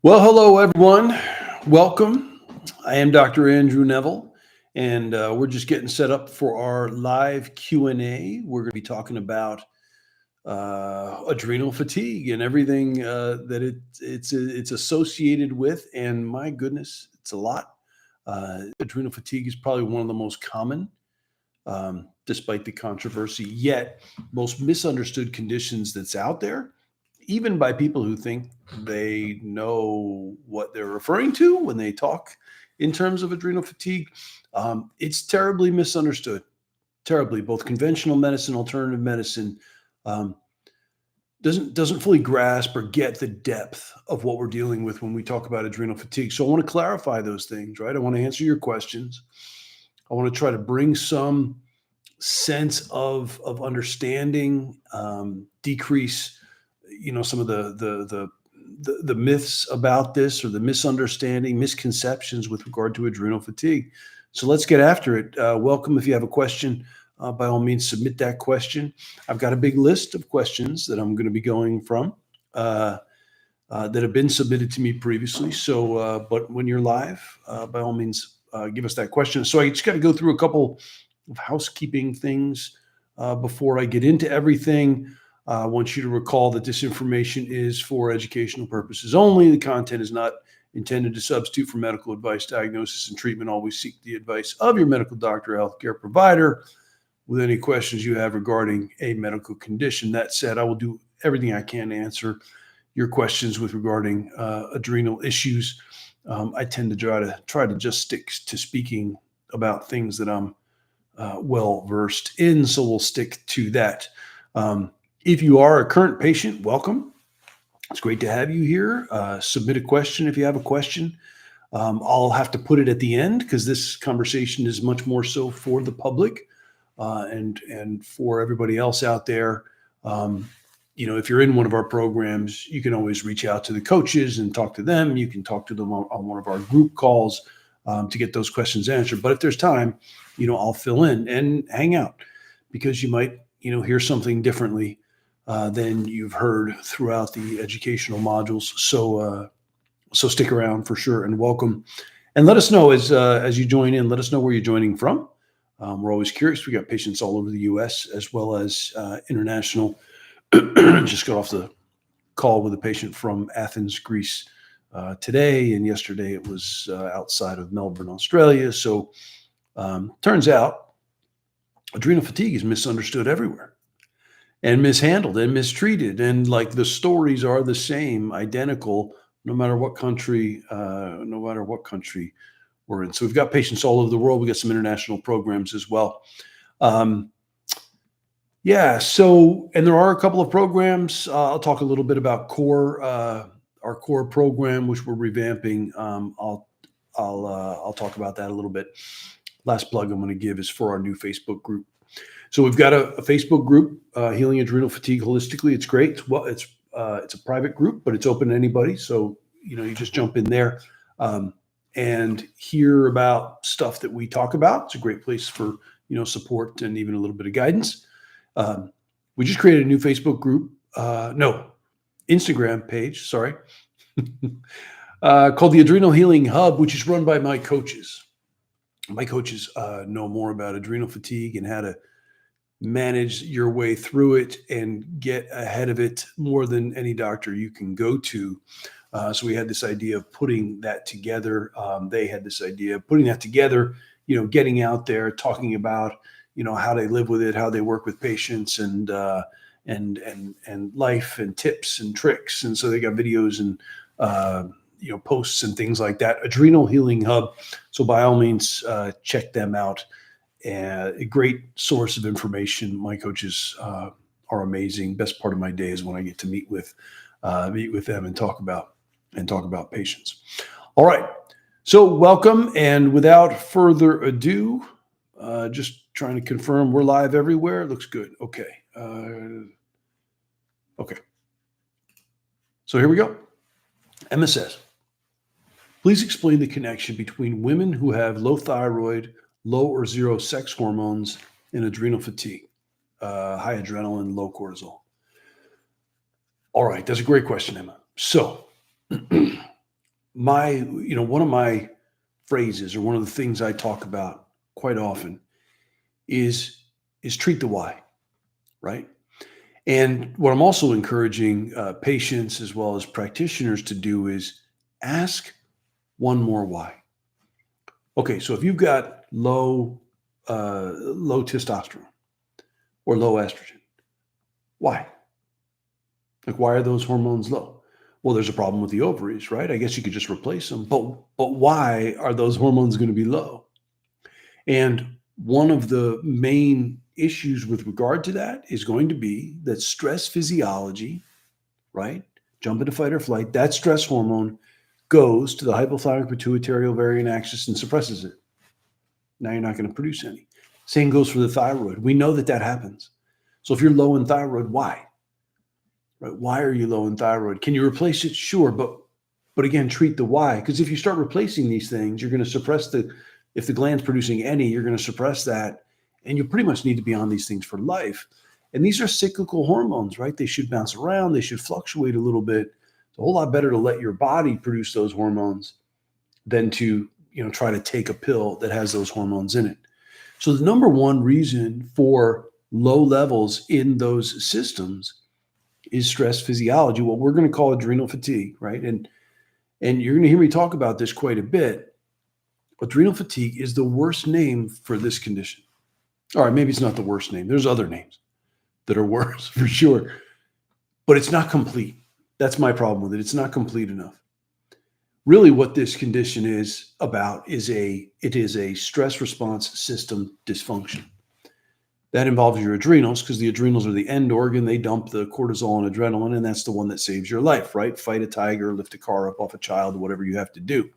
Well, hello, everyone. Welcome. I am Dr. Andrew Neville, and we're just getting set up for our live Q&A. We're going to be talking about adrenal fatigue and everything that it's associated with. And my goodness, it's a lot. Adrenal fatigue is probably one of the most common, despite the controversy, yet most misunderstood conditions that's out there, even by people who think they know what they're referring to when they talk in terms of adrenal fatigue. It's terribly misunderstood, terribly. Both conventional medicine, alternative medicine doesn't fully grasp or get the depth of what we're dealing with when we talk about adrenal fatigue. So I want to clarify those things, right? I want to answer your questions. I want to try to bring some sense of understanding, decrease some of the myths about this, or the misunderstanding, misconceptions with regard to adrenal fatigue. So let's get after it. Welcome. If you have a question, by all means, submit that question. I've got a big list of questions that I'm going to be going from that have been submitted to me previously. So, but when you're live, by all means, give us that question. So I just got to go through a couple of housekeeping things before I get into everything. I want you to recall that this information is for educational purposes only. The content is not intended to substitute for medical advice, diagnosis, and treatment. Always seek the advice of your medical doctor or healthcare provider with any questions you have regarding a medical condition. That said, I will do everything I can to answer your questions with regarding adrenal issues. I tend to try to just stick to speaking about things that I'm well versed in, so we'll stick to that. If you are a current patient, welcome. It's great to have you here. Submit a question if you have a question. I'll have to put it at the end because this conversation is much more so for the public and for everybody else out there. If you're in one of our programs, you can always reach out to the coaches and talk to them. You can talk to them on one of our group calls to get those questions answered. But if there's time, I'll fill in and hang out because you might, hear something differently than you've heard throughout the educational modules. So stick around for sure and welcome. And let us know as you join in, let us know where you're joining from. We're always curious. We got patients all over the U.S. as well as international. Just got off the call with a patient from Athens, Greece today. And yesterday it was outside of Melbourne, Australia. So turns out adrenal fatigue is misunderstood everywhere, and mishandled and mistreated. And like the stories are the same, identical, no matter what country we're in. So we've got patients all over the world. We got some international programs as well. And there are a couple of programs. I'll talk a little bit about our core program, which we're revamping. I'll talk about that a little bit. Last plug I'm going to give is for our new Facebook group. So we've got a Facebook group, Healing Adrenal Fatigue Holistically. It's great. It's a private group, but it's open to anybody. So, you just jump in there and hear about stuff that we talk about. It's a great place for, support and even a little bit of guidance. We just created a new Facebook group. Instagram page, sorry, called the Adrenal Healing Hub, which is run by my coaches. My coaches know more about adrenal fatigue and how to manage your way through it and get ahead of it more than any doctor you can go to. So we had this idea of putting that together. They had this idea of putting that together, getting out there, talking about, how they live with it, how they work with patients and life and tips and tricks. And so they got videos and, posts and things like that. Adrenal Healing Hub. So by all means, check them out. A great source of information. My coaches are amazing. Best part of my day is when I get to meet with them and talk about patients. All right. So welcome. And without further ado, just trying to confirm we're live everywhere. It looks good. Okay. Okay. So here we go. Emma says, please explain the connection between women who have low thyroid, low or zero sex hormones, and adrenal fatigue, high adrenaline, low cortisol. All right, that's a great question, Emma. So one of my phrases, or one of the things I talk about quite often, is treat the why, right? And what I'm also encouraging patients as well as practitioners to do is ask one more why. Okay, so if you've got low testosterone or low estrogen, why? Like, why are those hormones low? Well, there's a problem with the ovaries, right? I guess you could just replace them, but why are those hormones going to be low? And one of the main issues with regard to that is going to be that stress physiology, right? Jump into fight or flight, that stress hormone goes to the hypothalamic pituitary ovarian axis and suppresses it. Now you're not going to produce any. Same goes for the thyroid. We know that happens. So if you're low in thyroid, why? Right? Why are you low in thyroid? Can you replace it? Sure, but again, treat the why. Because if you start replacing these things, you're going to suppress if the gland's producing any, you're going to suppress that. And you pretty much need to be on these things for life. And these are cyclical hormones, right? They should bounce around. They should fluctuate a little bit. It's a whole lot better to let your body produce those hormones than to, try to take a pill that has those hormones in it. So the number one reason for low levels in those systems is stress physiology, what we're going to call adrenal fatigue, right? And you're going to hear me talk about this quite a bit. Adrenal fatigue is the worst name for this condition. All right, maybe it's not the worst name. There's other names that are worse for sure, but it's not complete. That's my problem with it. It's not complete enough. Really, what this condition is about is it is a stress response system dysfunction. That involves your adrenals, because the adrenals are the end organ. They dump the cortisol and adrenaline, and that's the one that saves your life, right? Fight a tiger, lift a car up off a child, whatever you have to do.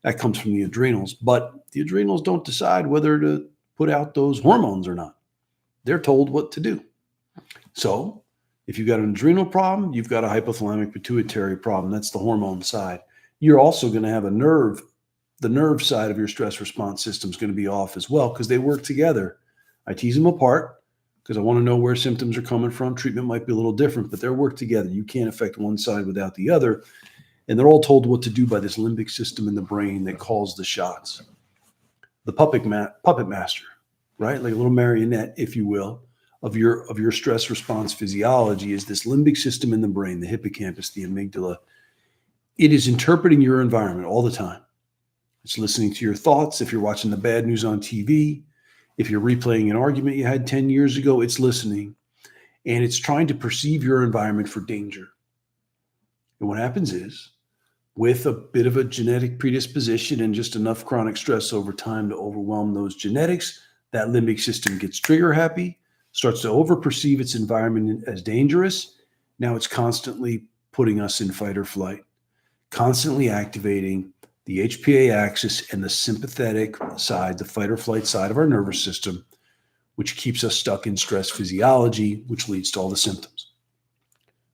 That comes from the adrenals. But the adrenals don't decide whether to put out those hormones or not. They're told what to do. So if you've got an adrenal problem, you've got a hypothalamic pituitary problem. That's the hormone side. You're also going to have a nerve. The nerve side of your stress response system is going to be off as well, because they work together. I tease them apart because I want to know where symptoms are coming from. Treatment might be a little different, but they're work together. You can't affect one side without the other. And they're all told what to do by this limbic system in the brain that calls the shots. The puppet master, right? Like a little marionette, if you will, of your stress response physiology is this limbic system in the brain, the hippocampus, the amygdala. It is interpreting your environment all the time. It's listening to your thoughts. If you're watching the bad news on TV, if you're replaying an argument you had 10 years ago, it's listening. And it's trying to perceive your environment for danger. And what happens is, with a bit of a genetic predisposition and just enough chronic stress over time to overwhelm those genetics, that limbic system gets trigger happy, starts to over-perceive its environment as dangerous. Now it's constantly putting us in fight or flight, constantly activating the HPA axis and the sympathetic side, the fight or flight side of our nervous system, which keeps us stuck in stress physiology, which leads to all the symptoms,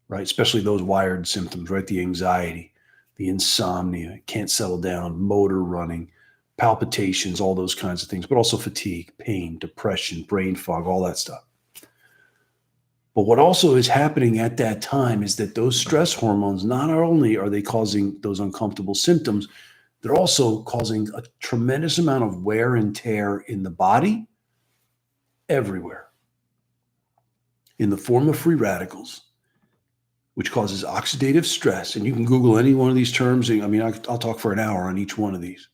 right? Especially those wired symptoms, right? The anxiety, the insomnia, can't settle down, motor running, palpitations, all those kinds of things, but also fatigue, pain, depression, brain fog, all that stuff. But what also is happening at that time is that those stress hormones, not only are they causing those uncomfortable symptoms, they're also causing a tremendous amount of wear and tear in the body everywhere in the form of free radicals, which causes oxidative stress. And you can Google any one of these terms. I mean, I'll talk for an hour on each one of these.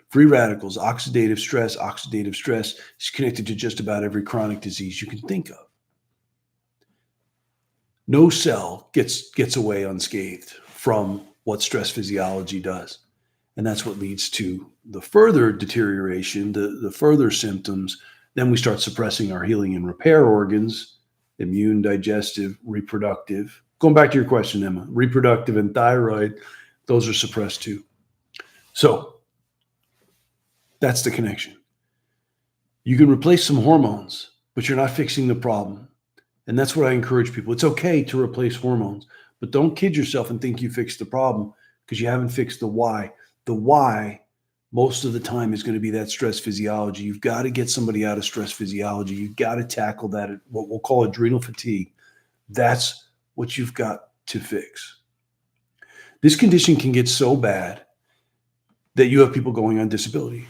Free radicals, oxidative stress is connected to just about every chronic disease you can think of. No cell gets away unscathed from what stress physiology does. And that's what leads to the further deterioration, the further symptoms. Then we start suppressing our healing and repair organs, immune, digestive, reproductive. Going back to your question, Emma, reproductive and thyroid, those are suppressed too. So that's the connection. You can replace some hormones, but you're not fixing the problem. And that's what I encourage people. It's okay to replace hormones, but don't kid yourself and think you fixed the problem, because you haven't fixed the why. The why, most of the time, is going to be that stress physiology. You've got to get somebody out of stress physiology. You've got to tackle that, what we'll call adrenal fatigue. That's what you've got to fix. This condition can get so bad that you have people going on disability,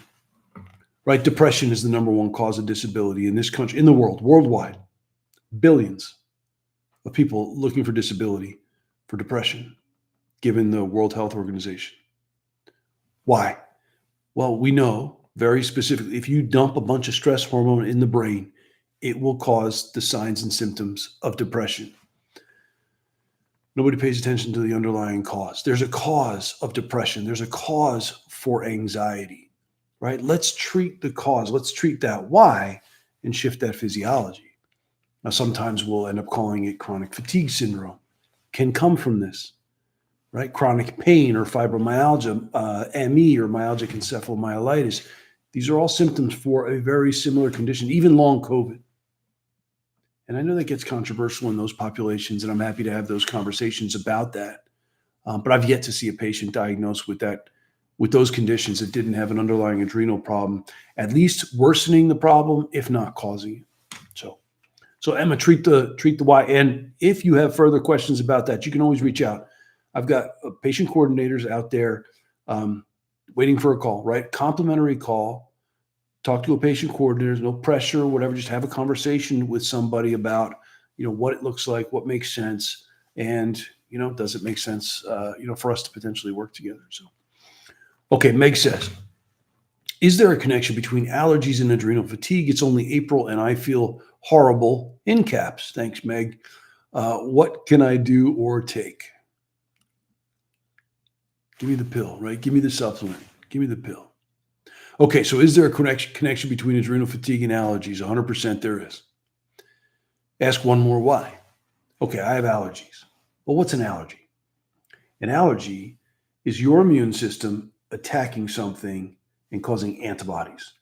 right? Depression is the number one cause of disability in this country, in the world, worldwide. Billions of people looking for disability for depression, given the World Health Organization. Why? Well, we know very specifically, if you dump a bunch of stress hormone in the brain, it will cause the signs and symptoms of depression. Nobody pays attention to the underlying cause. There's a cause of depression. There's a cause for anxiety, right? Let's treat the cause. Let's treat that why and shift that physiology. Now, sometimes we'll end up calling it chronic fatigue syndrome. Can come from this, right? Chronic pain or fibromyalgia, ME or myalgic encephalomyelitis. These are all symptoms for a very similar condition, even long COVID. And I know that gets controversial in those populations, and I'm happy to have those conversations about that. But I've yet to see a patient diagnosed with those conditions that didn't have an underlying adrenal problem, at least worsening the problem, if not causing it. So Emma, treat the why. And if you have further questions about that, you can always reach out. I've got patient coordinators out there waiting for a call, right? Complimentary call. Talk to a patient coordinator, no pressure or whatever. Just have a conversation with somebody about, what it looks like, what makes sense, and, does it make sense, for us to potentially work together. So, okay, Meg says, is there a connection between allergies and adrenal fatigue? It's only April and I feel horrible, in caps. Thanks, Meg. What can I do or take? Give me the pill, right? Give me the supplement. Give me the pill. Okay, so is there a connection between adrenal fatigue and allergies? 100% there is. Ask one more why. Okay, I have allergies. Well, what's an allergy? An allergy is your immune system attacking something and causing antibodies.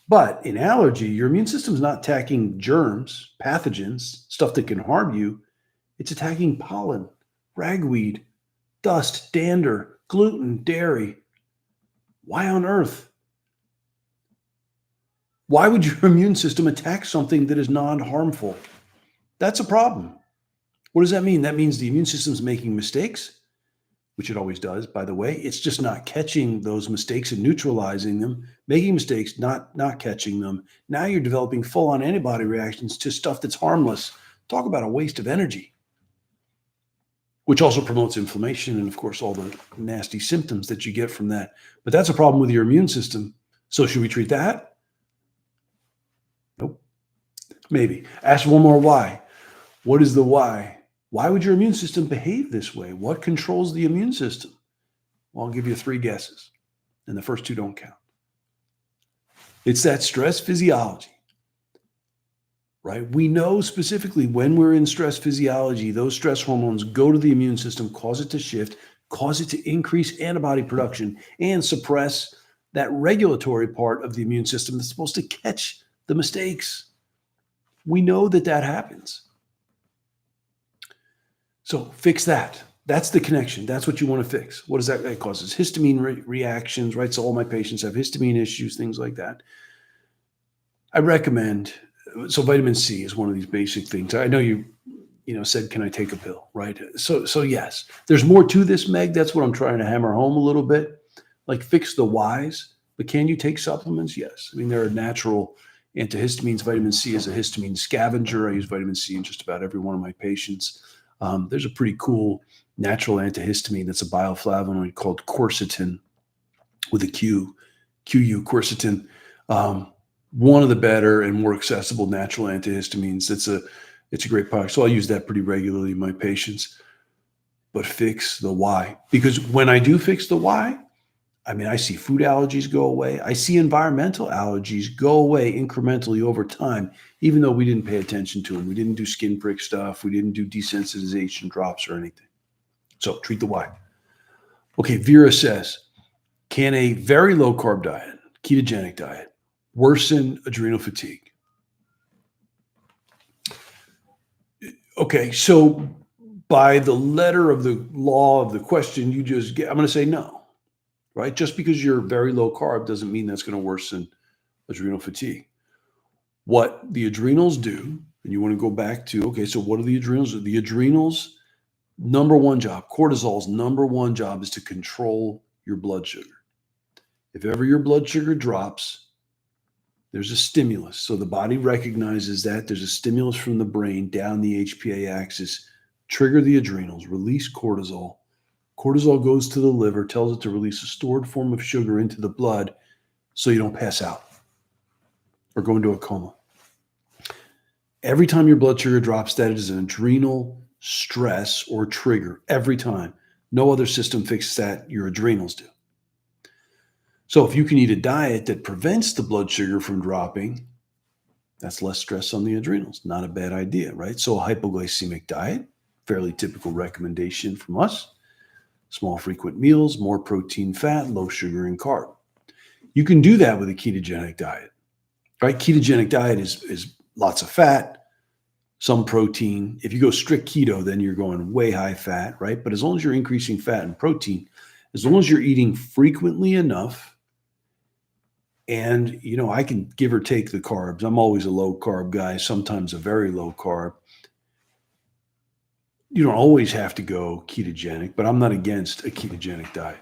But in allergy, your immune system is not attacking germs, pathogens, stuff that can harm you. It's attacking pollen, ragweed, dust, dander, gluten, dairy. Why on earth? Why would your immune system attack something that is non-harmful? That's a problem. What does that mean? That means the immune system is making mistakes, which it always does, by the way. It's just not catching those mistakes and neutralizing them, making mistakes, not catching them. Now you're developing full-on antibody reactions to stuff that's harmless. Talk about a waste of energy, which also promotes inflammation and, of course, all the nasty symptoms that you get from that. But that's a problem with your immune system. So should we treat that? Nope. Maybe. Ask one more why. What is the why? Why would your immune system behave this way? What controls the immune system? Well, I'll give you 3 guesses, and the first 2 don't count. It's that stress physiology, right? We know specifically when we're in stress physiology, those stress hormones go to the immune system, cause it to shift, cause it to increase antibody production, and suppress that regulatory part of the immune system that's supposed to catch the mistakes. We know that happens. So fix that. That's the connection. That's what you want to fix. What does that? It causes histamine reactions, right? So all my patients have histamine issues, things like that. I recommend, so vitamin C is one of these basic things. I know you said, can I take a pill, right? So yes, there's more to this, Meg. That's what I'm trying to hammer home a little bit. Like fix the whys, but can you take supplements? Yes. I mean, there are natural antihistamines. Vitamin C is a histamine scavenger. I use vitamin C in just about every one of my patients. There's a pretty cool natural antihistamine that's a bioflavonoid called quercetin with a Q, quercetin. One of the better and more accessible natural antihistamines. It's a great product. So I use that pretty regularly in my patients. But fix the why. Because when I do fix the why, I see food allergies go away. I see environmental allergies go away incrementally over time, even though we didn't pay attention to them. We didn't do skin prick stuff. We didn't do desensitization drops or anything. So treat the why. Okay, Vera says, can a very low carb diet, ketogenic diet, worsen adrenal fatigue? Okay, so by the letter of the law of the question you just get, I'm going to say no. Right? Just because you're very low carb doesn't mean that's going to worsen adrenal fatigue. What the adrenals do, and you want to go back to, okay, so what are the adrenals? The adrenals, number one job, cortisol's number one job is to control your blood sugar. If ever your blood sugar drops, there's a stimulus. So the body recognizes that there's a stimulus from the brain down the HPA axis, trigger the adrenals, release cortisol. Cortisol goes to the liver, tells it to release a stored form of sugar into the blood so you don't pass out or go into a coma. Every time your blood sugar drops, that is an adrenal stress or trigger. Every time. No other system fixes that. Your adrenals do. So if you can eat a diet that prevents the blood sugar from dropping, that's less stress on the adrenals. Not a bad idea, right? So a hypoglycemic diet, fairly typical recommendation from us. Small frequent meals, more protein, fat, low sugar, and carb. You can do that with a ketogenic diet, right? Ketogenic diet is lots of fat, some protein. If you go strict keto, then you're going way high fat, right? But as long as you're increasing fat and protein, as long as you're eating frequently enough, and, I can give or take the carbs. I'm always a low carb guy, sometimes a very low carb. You don't always have to go ketogenic, but I'm not against a ketogenic diet.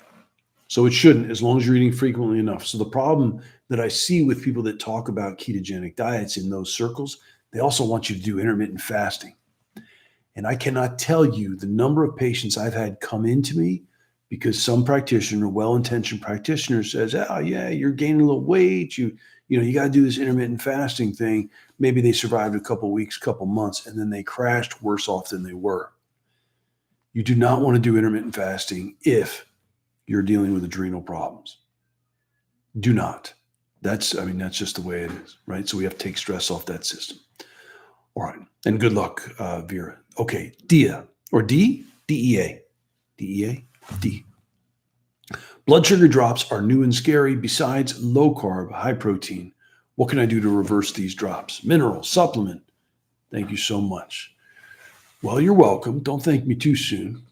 So it shouldn't, as long as you're eating frequently enough. So the problem that I see with people that talk about ketogenic diets in those circles, they also want you to do intermittent fasting. And I cannot tell you the number of patients I've had come into me because some practitioner, well-intentioned practitioner says, oh yeah, you're gaining a little weight. You got to do this intermittent fasting thing. Maybe they survived a couple of weeks, couple months, and then they crashed worse off than they were. You do not want to do intermittent fasting if you're dealing with adrenal problems. Do not. That's just the way it is, right? So we have to take stress off that system. All right. And good luck, Vera. Okay. DEA or D? DEA. DEA? D. Blood sugar drops are new and scary. Besides low carb, high protein, what can I do to reverse these drops? Mineral, supplement. Thank you so much. Well, you're welcome. Don't thank me too soon.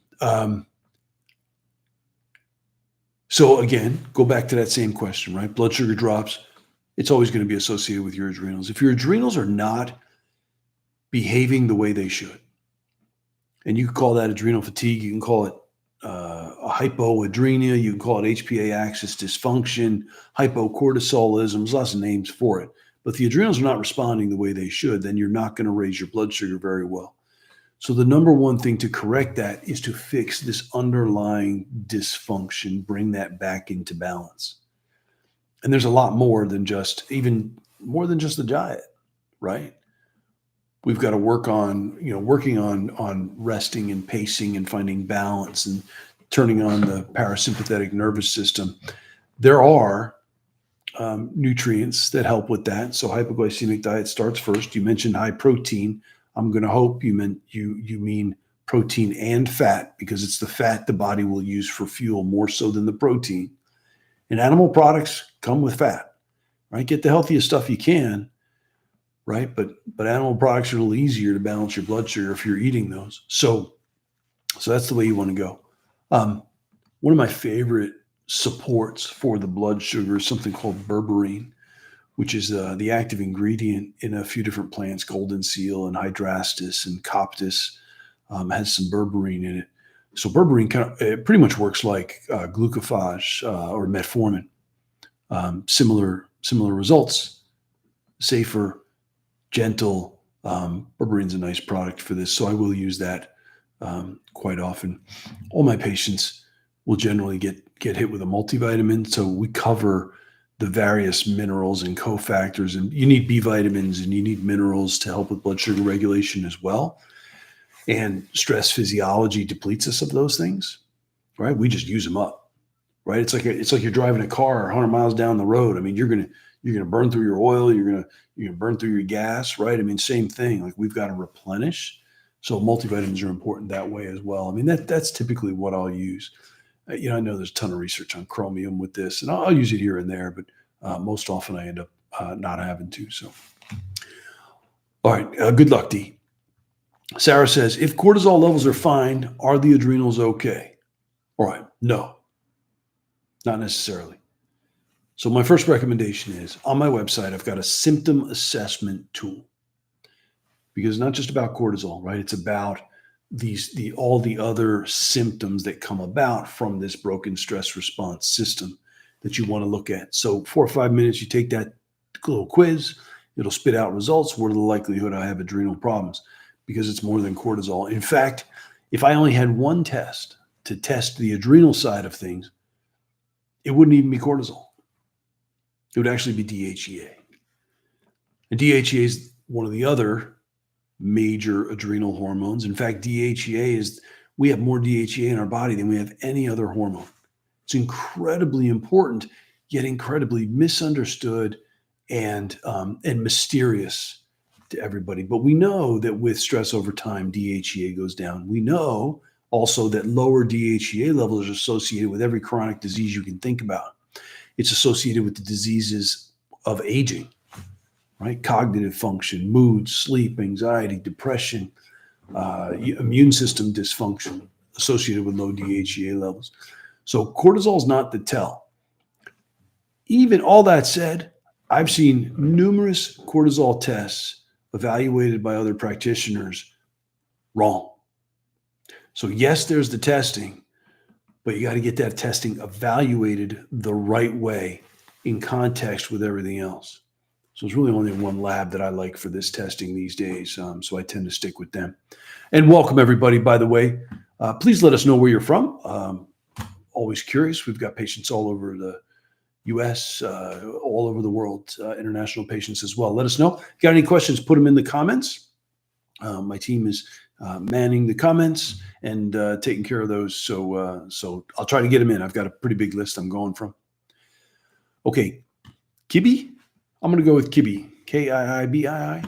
So again, go back to that same question, right? Blood sugar drops. It's always going to be associated with your adrenals. If your adrenals are not behaving the way they should, and you can call that adrenal fatigue, you can call it a hypoadrenia, you can call it HPA axis dysfunction, hypocortisolism, there's lots of names for it. But if the adrenals are not responding the way they should, then you're not going to raise your blood sugar very well. So the number one thing to correct that is to fix this underlying dysfunction, bring that back into balance. And there's a lot more than even more than just the diet, right? We've got to working on resting and pacing and finding balance and turning on the parasympathetic nervous system. There are nutrients that help with that. So hypoglycemic diet starts first. You mentioned high protein. I'm going to hope you mean protein and fat, because it's the fat the body will use for fuel more so than the protein. And animal products come with fat, right? Get the healthiest stuff you can, right? But animal products are a little easier to balance your blood sugar if you're eating those. So that's the way you want to go. One of my favorite supports for the blood sugar is something called berberine, which is the active ingredient in a few different plants, golden seal and hydrastis and coptis, has some berberine in it. So berberine it pretty much works like glucophage or metformin. Similar results, safer, gentle. Berberine's a nice product for this, so I will use that quite often. All my patients will generally get hit with a multivitamin, so we cover the various minerals and cofactors, and you need B vitamins and you need minerals to help with blood sugar regulation as well. And stress physiology depletes us of those things, right? We just use them up, right? It's like you're driving a car 100 miles down the road. I mean, you're gonna burn through your oil, you're gonna burn through your gas, right? I mean, same thing. Like, we've got to replenish. So multivitamins are important that way as well. I mean, that's typically what I'll use. I know there's a ton of research on chromium with this, and I'll use it here and there, but most often I end up not having to. So, all right, good luck, D. Sarah says, if cortisol levels are fine, are the adrenals okay? All right, no, not necessarily. So my first recommendation is, on my website, I've got a symptom assessment tool, because it's not just about cortisol, right? It's about all the other symptoms that come about from this broken stress response system. that you want to look at. So 4 or 5 minutes, you take that little quiz, it'll spit out results. What are the likelihood I have adrenal problems? Because it's more than cortisol. In fact, if I only had one test to test the adrenal side of things, it wouldn't even be cortisol. It would actually be DHEA. And DHEA is one of the other major adrenal hormones. In fact, we have more DHEA in our body than we have any other hormone. It's incredibly important, yet incredibly misunderstood and mysterious to everybody. But we know that with stress over time, DHEA goes down. We know also that lower DHEA levels are associated with every chronic disease you can think about. It's associated with the diseases of aging, right? Cognitive function, mood, sleep, anxiety, depression, immune system dysfunction associated with low DHEA levels. So cortisol is not the tell. Even all that said, I've seen numerous cortisol tests evaluated by other practitioners wrong. So yes, there's the testing, but you got to get that testing evaluated the right way in context with everything else. So there's really only one lab that I like for this testing these days, so I tend to stick with them. And welcome everybody, by the way. Please let us know where you're from. Always curious. We've got patients all over the U.S., all over the world, international patients as well. Let us know. If you got any questions, put them in the comments. My team is manning the comments and taking care of those. So I'll try to get them in. I've got a pretty big list I'm going from. Okay, Kibby. I'm going to go with Kibby, Kiibii. I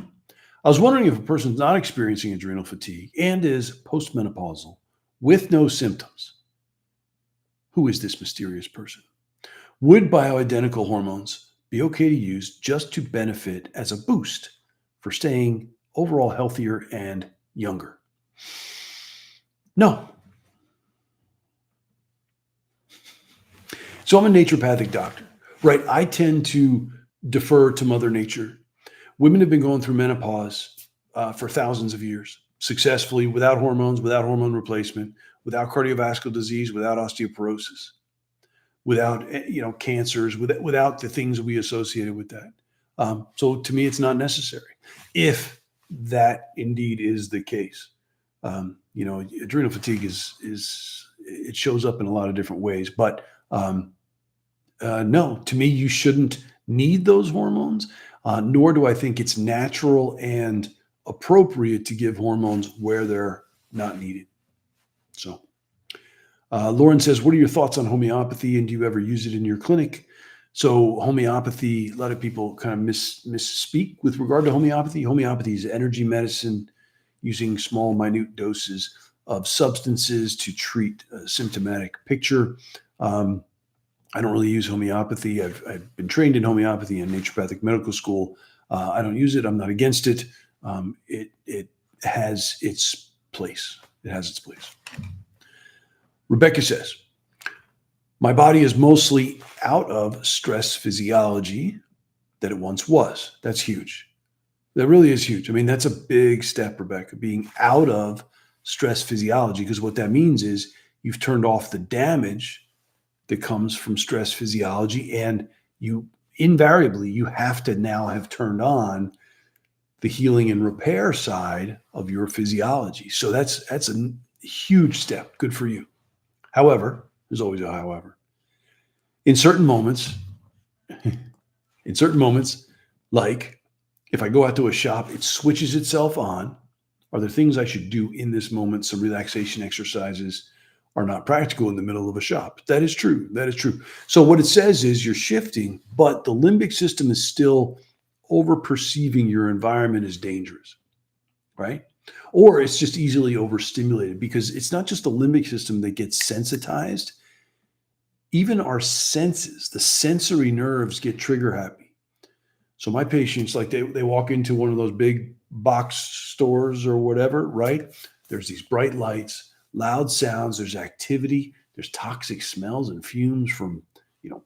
was wondering if a person's not experiencing adrenal fatigue and is postmenopausal with no symptoms. Who is this mysterious person? Would bioidentical hormones be okay to use just to benefit as a boost for staying overall healthier and younger? No. So I'm a naturopathic doctor, right? I tend to defer to Mother Nature. Women have been going through menopause for thousands of years, successfully, without hormones, without hormone replacement, without cardiovascular disease, without osteoporosis, without cancers, without the things we associated with that. So to me, it's not necessary. If that indeed is the case, adrenal fatigue it shows up in a lot of different ways. But no, to me, you shouldn't need those hormones, nor do I think it's natural and appropriate to give hormones where they're not needed. So Lauren says, what are your thoughts on homeopathy, and do you ever use it in your clinic? So homeopathy, a lot of people kind of misspeak with regard to homeopathy. Homeopathy is energy medicine using small, minute doses of substances to treat a symptomatic picture. I don't really use homeopathy. I've been trained in homeopathy in naturopathic medical school. I don't use it. I'm not against it. It has its place. It has its place. Rebecca says, my body is mostly out of stress physiology that it once was. That's huge. That really is huge. I mean, that's a big step, Rebecca, being out of stress physiology, because what that means is you've turned off the damage that comes from stress physiology, and you have to now have turned on the healing and repair side of your physiology. So that's a huge step. Good for you. However, there's always a however. In certain moments, like if I go out to a shop, it switches itself on. Are there things I should do in this moment? Some relaxation exercises are not practical in the middle of a shop. That is true. That is true. So what it says is you're shifting, but the limbic system is still over-perceiving your environment as dangerous, right? Or it's just easily overstimulated, because it's not just the limbic system that gets sensitized. Even our senses, the sensory nerves, get trigger happy. So my patients, like they walk into one of those big box stores or whatever, right? There's these bright lights, loud sounds, there's activity, there's toxic smells and fumes from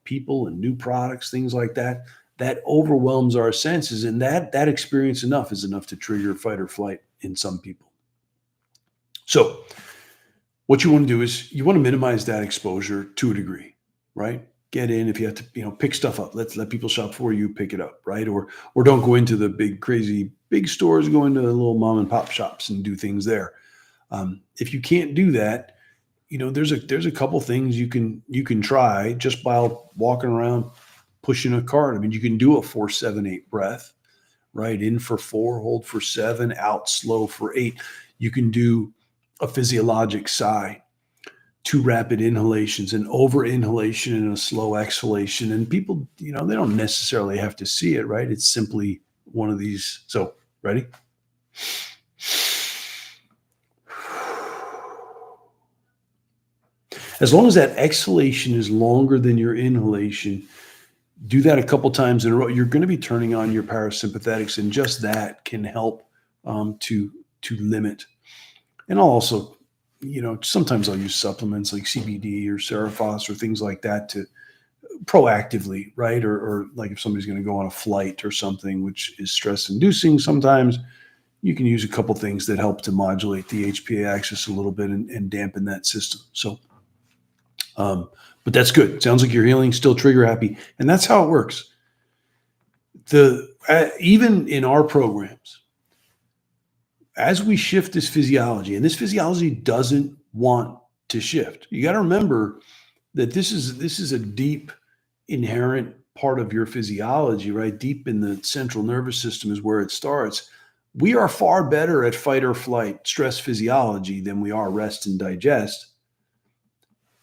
people and new products, things like that. That overwhelms our senses, and that experience is enough to trigger fight or flight in some people. So what you want to do is you want to minimize that exposure to a degree, right? get in. If you have to, pick stuff up, let people shop for you, pick it up, right? Or don't go into the big, crazy, big stores, go into the little mom and pop shops and do things there. If you can't do that, there's a couple things you can try just by walking around pushing a cart. I mean, you can do a 4-7-8 breath, right? In for 4, hold for 7, out slow for 8. You can do a physiologic sigh, 2 rapid inhalations, an over inhalation and a slow exhalation. And people, they don't necessarily have to see it, right? It's simply one of these. So, ready? As long as that exhalation is longer than your inhalation, do that a couple times in a row. You're going to be turning on your parasympathetics, and just that can help to limit. And I'll also, sometimes I'll use supplements like CBD or Cerephos or things like that to proactively, right? Or like if somebody's going to go on a flight or something, which is stress inducing, sometimes you can use a couple things that help to modulate the HPA axis a little bit and dampen that system. So, but that's good. Sounds like you're healing, still trigger happy. And that's how it works. Even in our programs, as we shift this physiology, and this physiology doesn't want to shift. You got to remember that this is a deep inherent part of your physiology, right? Deep in the central nervous system is where it starts. We are far better at fight or flight stress physiology than we are rest and digest.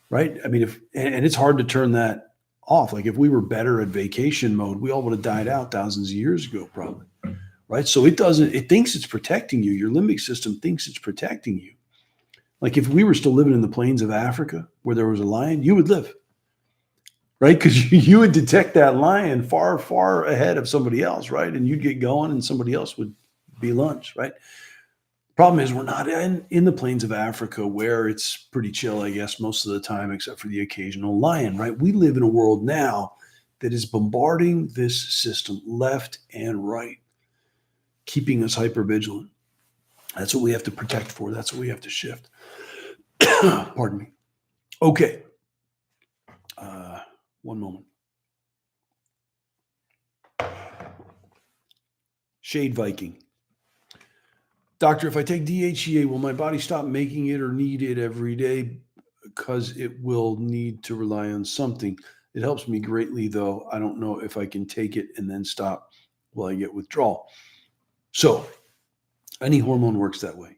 Right? I mean, and it's hard to turn that off. Like if we were better at vacation mode, we all would have died out thousands of years ago, probably. Right? So it thinks it's protecting you. Your limbic system thinks it's protecting you. Like if we were still living in the plains of Africa where there was a lion, you would live. Right? Because you would detect that lion far, far ahead of somebody else, right? And you'd get going and somebody else would be lunch, right? Problem is, we're not in the plains of Africa where it's pretty chill, I guess, most of the time, except for the occasional lion, right? We live in a world now that is bombarding this system left and right, keeping us hypervigilant. That's what we have to protect for. That's what we have to shift. Pardon me. Okay. One moment. Shade Viking. Doctor, if I take DHEA, will my body stop making it or need it every day because it will need to rely on something? It helps me greatly, though. I don't know if I can take it and then stop while I get withdrawal. So any hormone works that way,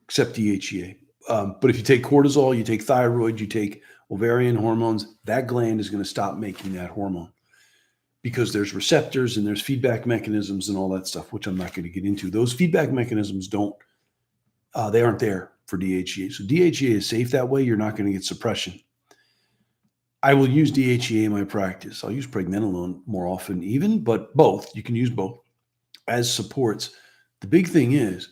except DHEA. But if you take cortisol, you take thyroid, you take ovarian hormones, that gland is going to stop making that hormone, because there's receptors and there's feedback mechanisms and all that stuff, which I'm not going to get into. Those feedback mechanisms they aren't there for DHEA. So DHEA is safe that way. You're not going to get suppression. I will use DHEA in my practice. I'll use pregnenolone more often even, but both. You can use both as supports. The big thing is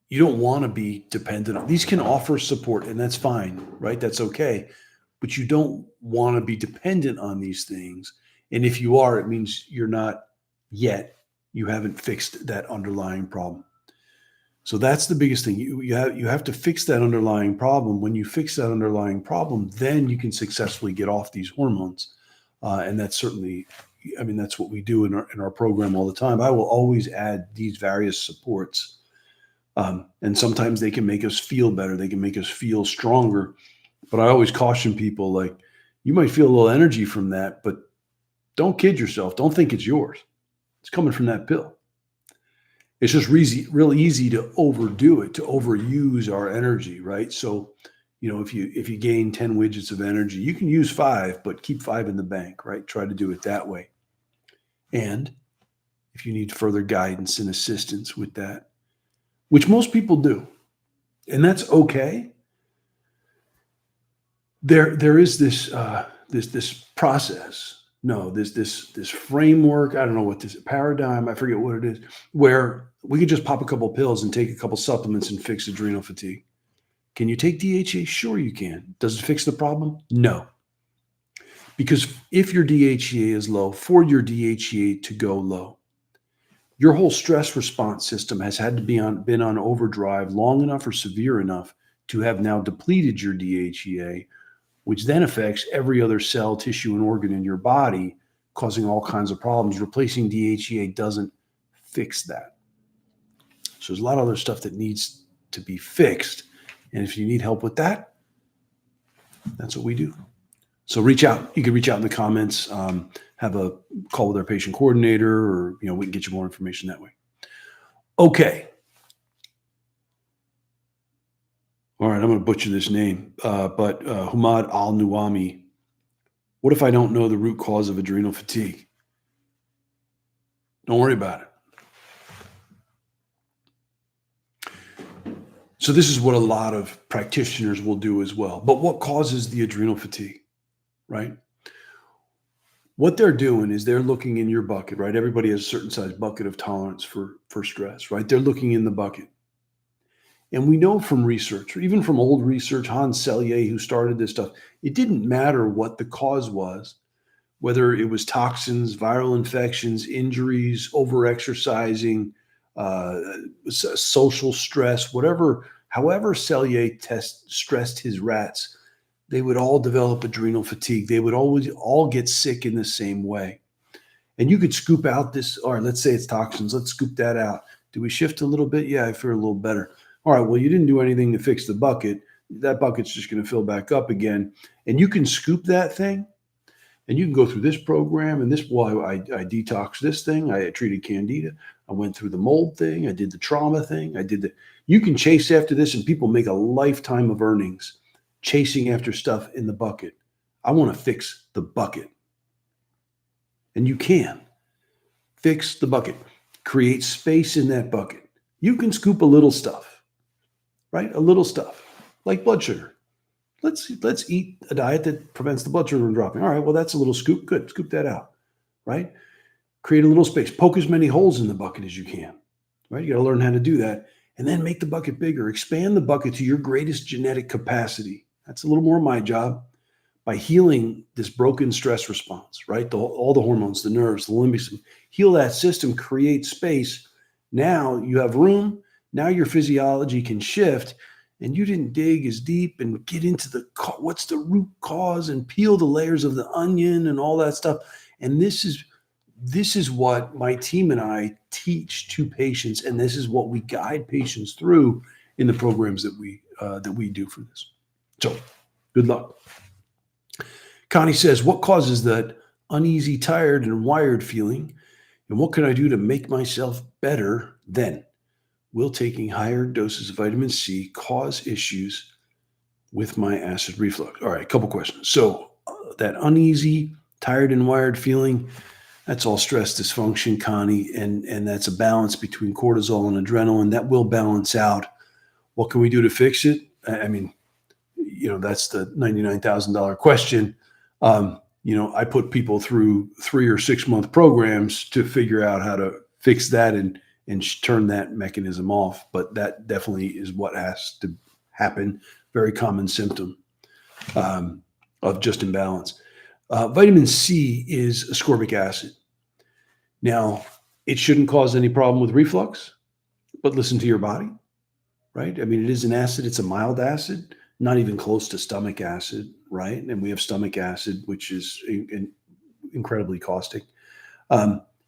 you don't want to be dependent on. These can offer support, and that's fine, right? That's okay. But you don't want to be dependent on these things. And if you are, it means you're not yet. You haven't fixed that underlying problem. So that's the biggest thing. You have to fix that underlying problem. When you fix that underlying problem, then you can successfully get off these hormones. And that's certainly, that's what we do in our program all the time. I will always add these various supports. And sometimes they can make us feel better. They can make us feel stronger. But I always caution people, like, you might feel a little energy from that, but don't kid yourself. Don't think it's yours. It's coming from that pill. It's just real easy to overdo it, to overuse our energy, right? So, if you gain 10 widgets of energy, you can use 5, but keep 5 in the bank, right? Try to do it that way. And if you need further guidance and assistance with that, which most people do, and that's okay. There is this process. No, this framework. I don't know what this paradigm. I forget what it is. Where we could just pop a couple pills and take a couple supplements and fix adrenal fatigue. Can you take DHEA? Sure, you can. Does it fix the problem? No. Because if your DHEA is low, for your DHEA to go low, your whole stress response system has had to been on overdrive long enough or severe enough to have now depleted your DHEA, which then affects every other cell, tissue, and organ in your body, causing all kinds of problems. Replacing DHEA doesn't fix that. So there's a lot of other stuff that needs to be fixed. And if you need help with that, that's what we do. So reach out. You can reach out in the comments, have a call with our patient coordinator, or we can get you more information that way. Okay. All right, I'm going to butcher this name, but Humad Al-Nuami. What if I don't know the root cause of adrenal fatigue? Don't worry about it. So this is what a lot of practitioners will do as well. But what causes the adrenal fatigue, right? What they're doing is they're looking in your bucket, right? Everybody has a certain size bucket of tolerance for stress, right? They're looking in the bucket. And we know from research, or even from old research, Hans Selye, who started this stuff, it didn't matter what the cause was, whether it was toxins, viral infections, injuries, overexercising, social stress, whatever, however Selye stressed his rats, they would all develop adrenal fatigue. They would always all get sick in the same way. And you could scoop out this, all right, let's say it's toxins. Let's scoop that out. Do we shift a little bit? Yeah, I feel a little better. All right, well, you didn't do anything to fix the bucket. That bucket's just going to fill back up again. And you can scoop that thing, and you can go through this program and this. Well, I detoxed this thing. I treated candida. I went through the mold thing. I did the trauma thing. You can chase after this, and people make a lifetime of earnings chasing after stuff in the bucket. I want to fix the bucket. And you can fix the bucket. Create space in that bucket. You can scoop a little stuff, right? A little stuff like blood sugar. Let's eat a diet that prevents the blood sugar from dropping. All right, well, that's a little scoop. Good, scoop that out, right? Create a little space. Poke as many holes in the bucket as you can, right? You got to learn how to do that. And then make the bucket bigger. Expand the bucket to your greatest genetic capacity. That's a little more my job. By healing this broken stress response, right? All the hormones, the nerves, the limbic system. Heal that system, create space. Now you have room. Now your physiology can shift. And you didn't dig as deep and get into what's the root cause and peel the layers of the onion and all that stuff. And this is what my team and I teach to patients, and this is what we guide patients through in the programs that we do for this. So, good luck. Connie says, what causes that uneasy, tired, and wired feeling, and what can I do to make myself better then? Will taking higher doses of vitamin C cause issues with my acid reflux? All right, a couple questions. So that uneasy, tired, and wired feeling, that's all stress dysfunction, Connie, and that's a balance between cortisol and adrenaline. That will balance out. What can we do to fix it? I mean, that's the $99,000 question. I put people through 3 or 6 month programs to figure out how to fix that and turn that mechanism off. But that definitely is what has to happen. Very common symptom of just imbalance. Vitamin C is ascorbic acid. Now, it shouldn't cause any problem with reflux, but listen to your body, right? I mean, it is an acid. It's a mild acid, not even close to stomach acid, right? And we have stomach acid, which is incredibly caustic.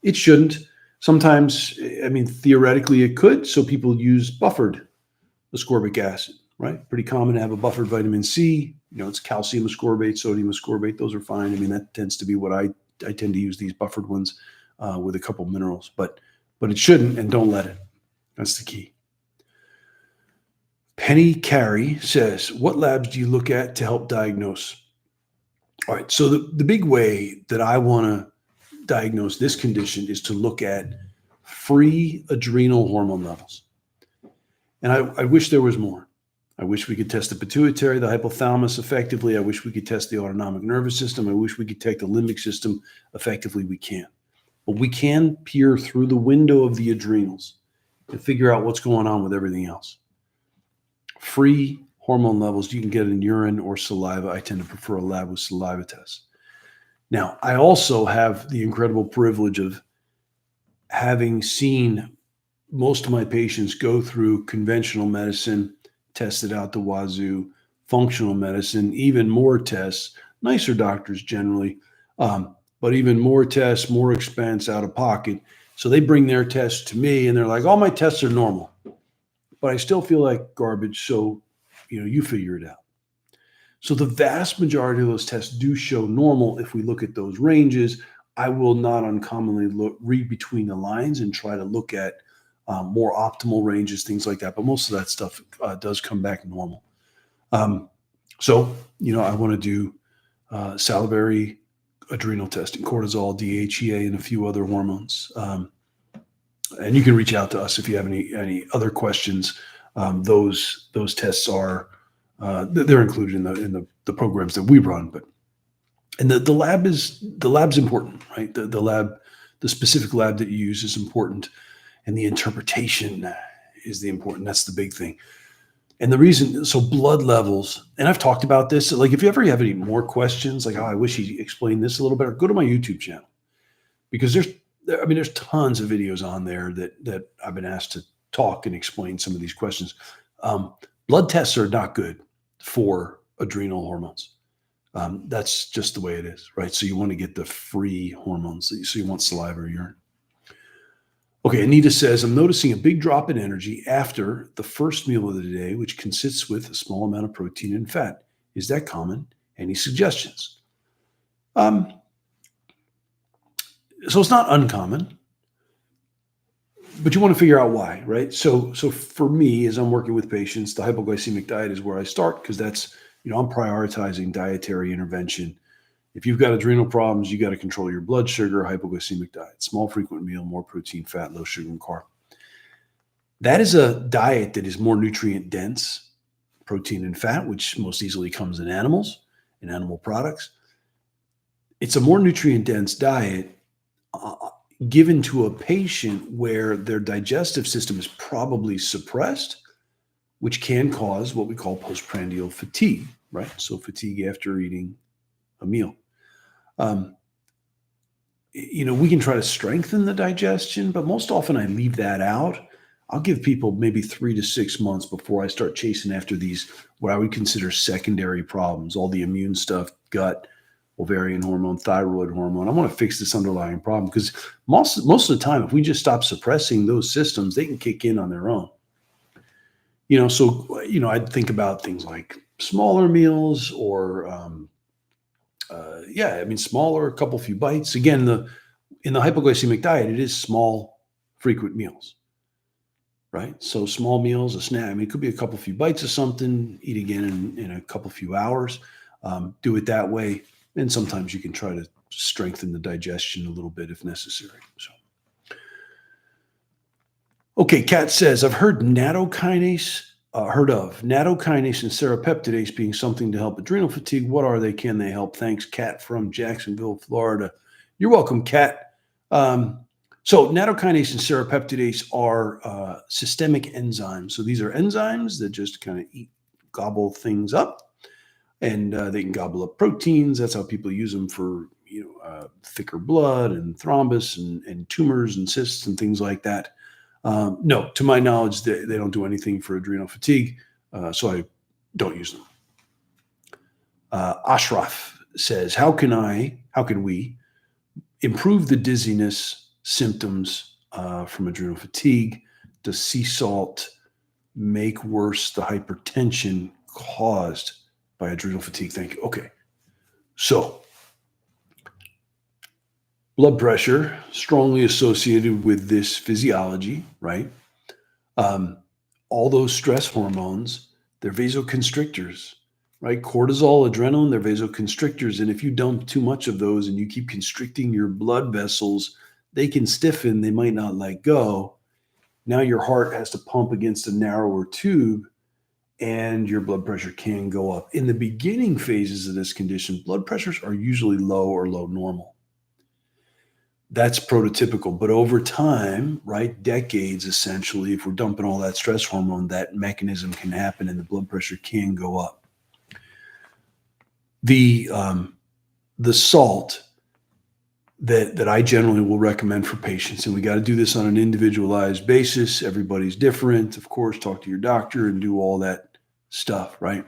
It shouldn't. Sometimes, theoretically it could. So people use buffered ascorbic acid, right? Pretty common to have a buffered vitamin C. It's calcium ascorbate, sodium ascorbate. Those are fine. I mean, that tends to be what I tend to use, these buffered ones with a couple minerals. But it shouldn't, and don't let it. That's the key. Penny Carey says, what labs do you look at to help diagnose? All right. So the big way that I want to diagnose this condition is to look at free adrenal hormone levels. And I wish there was more. I wish we could test the pituitary, the hypothalamus effectively. I wish we could test the autonomic nervous system. I wish we could test the limbic system effectively. We can't. But we can peer through the window of the adrenals and figure out what's going on with everything else. Free hormone levels you can get in urine or saliva. I tend to prefer a lab with saliva tests. Now, I also have the incredible privilege of having seen most of my patients go through conventional medicine, tested out the wazoo, functional medicine, even more tests, nicer doctors generally, but even more tests, more expense out of pocket. So they bring their tests to me and they're like, all my tests are normal, but I still feel like garbage. So, you figure it out. So the vast majority of those tests do show normal. If we look at those ranges, I will not uncommonly read between the lines and try to look at more optimal ranges, things like that. But most of that stuff does come back normal. So, I want to do salivary adrenal testing, cortisol, DHEA, and a few other hormones. And you can reach out to us if you have any other questions. Those tests are they're included in the programs that we run. But the lab's important, right? The specific lab that you use is important, and the interpretation is the important. That's the big thing. And the reason, so blood levels, and I've talked about this, like if you ever have any more questions, like, oh, I wish he explained this a little better, go to my YouTube channel, because there's tons of videos on there that I've been asked to talk and explain some of these questions. Blood tests are not good for adrenal hormones. That's just the way it is, right? So you want to get the free hormones. So you want saliva or urine. Okay, Anita says, I'm noticing a big drop in energy after the first meal of the day, which consists with a small amount of protein and fat. Is that common? Any suggestions? So it's not uncommon, but you want to figure out why, right? So for me, as I'm working with patients, the hypoglycemic diet is where I start, because that's, I'm prioritizing dietary intervention. If you've got adrenal problems, you got to control your blood sugar, hypoglycemic diet, small frequent meal, more protein, fat, low sugar, and carb. That is a diet that is more nutrient dense, protein and fat, which most easily comes in animals and animal products. It's a more nutrient dense diet given to a patient where their digestive system is probably suppressed, which can cause what we call postprandial fatigue, right? So fatigue after eating a meal. We can try to strengthen the digestion, but most often I leave that out. I'll give people maybe 3 to 6 months before I start chasing after these, what I would consider secondary problems, all the immune stuff, gut, ovarian hormone, thyroid hormone. I want to fix this underlying problem, because most of the time, if we just stop suppressing those systems, they can kick in on their own. I'd think about things like smaller meals or, smaller, a couple few bites. Again, in the hypoglycemic diet, it is small, frequent meals, right? So small meals, a snack. It could be a couple few bites of something, eat again in a couple few hours. Do it that way. And sometimes you can try to strengthen the digestion a little bit if necessary. So, okay, Kat says, I've heard nattokinase, nattokinase and serapeptidase being something to help adrenal fatigue. What are they? Can they help? Thanks, Kat from Jacksonville, Florida. You're welcome, Kat. So nattokinase and serapeptidase are systemic enzymes. So these are enzymes that just kind of gobble things up. And they can gobble up proteins. That's how people use them for, thicker blood and thrombus and tumors and cysts and things like that. No, to my knowledge, they don't do anything for adrenal fatigue, so I don't use them. Ashraf says, how can we improve the dizziness symptoms from adrenal fatigue? Does sea salt make worse the hypertension caused by adrenal fatigue? Thank you. Okay. So blood pressure strongly associated with this physiology, right? All those stress hormones, they're vasoconstrictors, right? Cortisol, adrenaline, they're vasoconstrictors. And if you dump too much of those and you keep constricting your blood vessels, they can stiffen, they might not let go. Now your heart has to pump against a narrower tube, and your blood pressure can go up. In the beginning phases of this condition, blood pressures are usually low or low normal. That's prototypical. But over time, right, decades essentially, if we're dumping all that stress hormone, that mechanism can happen and the blood pressure can go up. The salt that I generally will recommend for patients, and we got to do this on an individualized basis. Everybody's different, of course. Talk to your doctor and do all that stuff, right?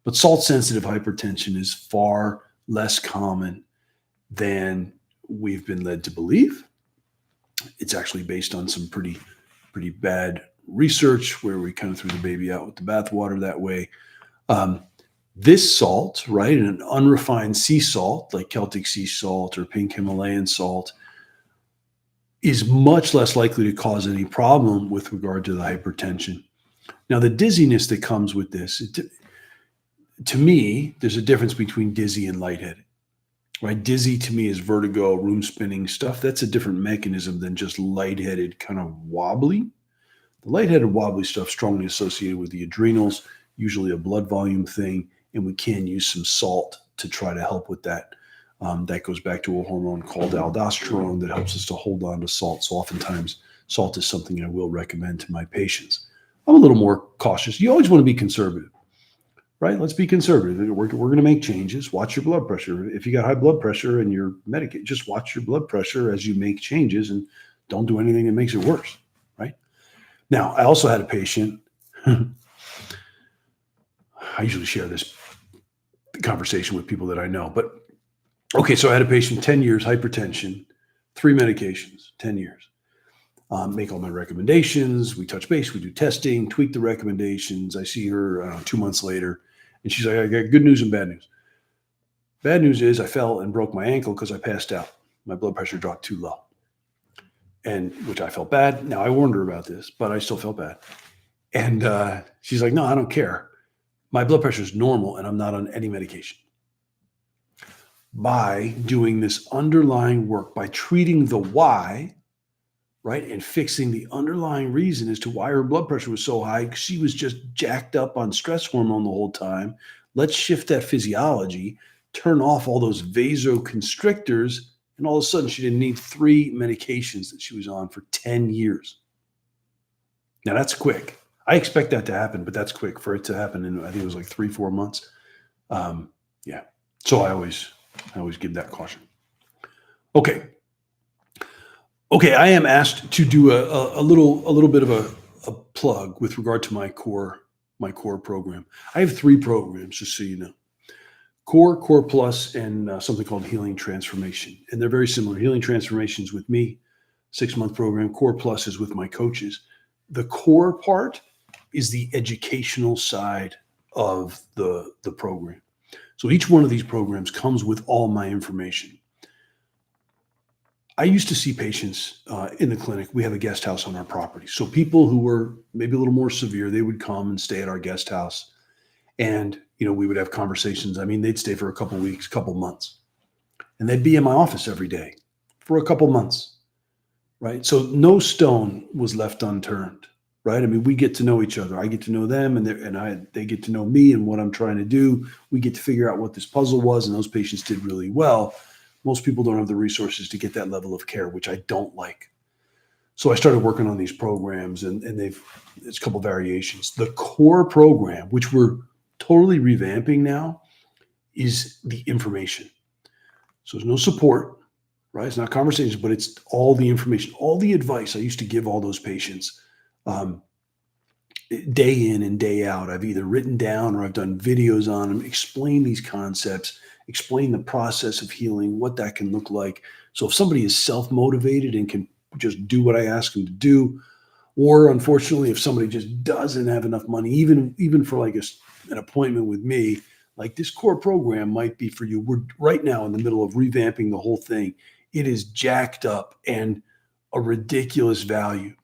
But salt-sensitive hypertension is far less common than we've been led to believe. It's actually based on some pretty bad research where we kind of threw the baby out with the bathwater that way. This salt, right, an unrefined sea salt like Celtic sea salt or pink Himalayan salt, is much less likely to cause any problem with regard to the hypertension. Now, the dizziness that comes with this, to me, there's a difference between dizzy and lightheaded, right? Dizzy to me is vertigo, room spinning stuff. That's a different mechanism than just lightheaded, kind of wobbly. The lightheaded, wobbly stuff strongly associated with the adrenals, usually a blood volume thing, and we can use some salt to try to help with that. That goes back to a hormone called aldosterone that helps us to hold on to salt. So oftentimes, salt is something I will recommend to my patients. I'm a little more cautious. You always want to be conservative, right? Let's be conservative. We're going to make changes. Watch your blood pressure. If you got high blood pressure and you're medicated, just watch your blood pressure as you make changes and don't do anything that makes it worse, right? Now, I also had a patient. I usually share this conversation with people that I know, but okay, so I had a patient, 10 years, hypertension, 3 medications, 10 years. Make all my recommendations. We touch base, we do testing, tweak the recommendations. I see her 2 months later, and she's like, I got good news and bad news. Bad news is I fell and broke my ankle because I passed out. My blood pressure dropped too low, and which I felt bad. Now, I warned her about this, but I still felt bad. And she's like, no, I don't care. My blood pressure is normal, and I'm not on any medication. By doing this underlying work, by treating the why, right, and fixing the underlying reason as to why her blood pressure was so high, she was just jacked up on stress hormone the whole time. Let's shift that physiology, turn off all those vasoconstrictors, and all of a sudden she didn't need 3 medications that she was on for 10 years. Now that's quick. I expect that to happen, but that's quick for it to happen in, I think it was like 3-4 months. Yeah. So I always give that caution. Okay, I am asked to do a little bit of a plug with regard to my core program. I have 3 programs, just so you know. Core Plus, and something called Healing Transformation. And they're very similar. Healing Transformation's with me, 6-month program. Core Plus is with my coaches. The core part is the educational side of the program. So each one of these programs comes with all my information. I used to see patients in the clinic. We have a guest house on our property. So people who were maybe a little more severe, they would come and stay at our guest house. And, we would have conversations. I mean, they'd stay for a couple weeks, couple months. And they'd be in my office every day for a couple months, right? So no stone was left unturned, right? I mean, we get to know each other. I get to know them, and they get to know me and what I'm trying to do. We get to figure out what this puzzle was, and those patients did really well. Most people don't have the resources to get that level of care, which I don't like. So I started working on these programs, and it's a couple variations. The core program, which we're totally revamping now, is the information. So there's no support, right? It's not conversations, but it's all the information, all the advice I used to give all those patients day in and day out. I've either written down or I've done videos on them, explain these concepts, explain the process of healing, what that can look like. So if somebody is self-motivated and can just do what I ask them to do, or unfortunately, if somebody just doesn't have enough money, even for like an appointment with me, like this core program might be for you. We're right now in the middle of revamping the whole thing. It is jacked up and a ridiculous value.